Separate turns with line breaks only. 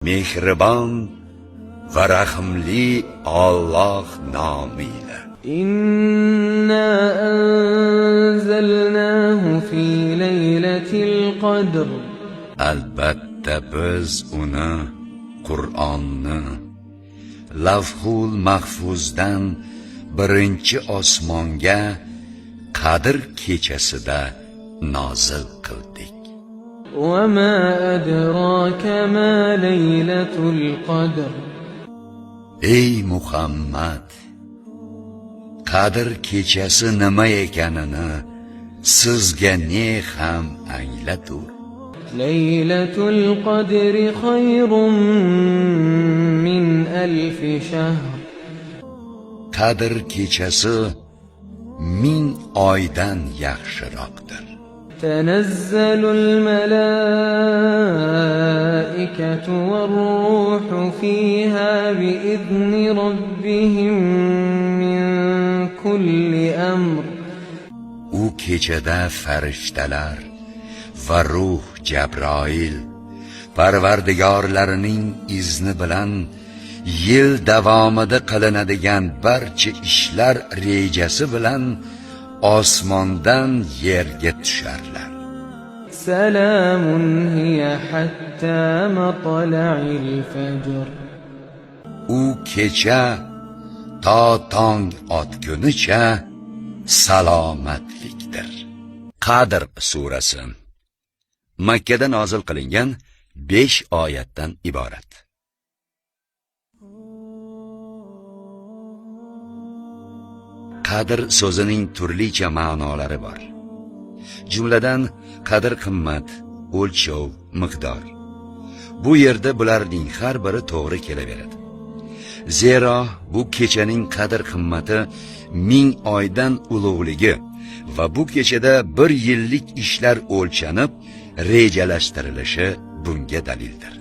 mehribon va rahimli Alloh nomiyle.
İnna anzalnahu fi laylatil qadr.
Albatta biz uni, Qur'onni, Lavhul Mahfuzdan birinchi osmonga Qadr kechasida nozil qildik.
Wa ma adraka ma laylatul qadr.
Ey Muhammad, Qadr kechasi nima ekanini sizga ne ham anglatur.
Laylatul qadri khayrun min alf shahr.
Qadr kechasi 1000 oydan yaxshiroqdir.
تنزل الملائكة والروح فيها بإذن ربهم من كل أمر.
U kechada farishtalar va ruh Jabroil Parvardigorlarining izni bilan yil davomida qilinadigan barcha ishlar rejasi bilan osmondan yerga tusharlar.
Salamun hiya hatta matla'il fajr.
U kecha to tong otgunicha salomatlikdir. Qadr surasi Makka da nozil qilingan 5 oyatdan iborat. Qadr so'zining turlicha ma'nolari bor. Jumladan qadr qimmat, o'lchov, miqdor. Bu yerda bularning har biri to'g'ri kelaveradi. Zero bu kechaning qadr qimmati 1000 oydan ulug'ligi va bu kechada 1 yillik ishlar o'lchanib, rejalashtirilishi bunga dalildir.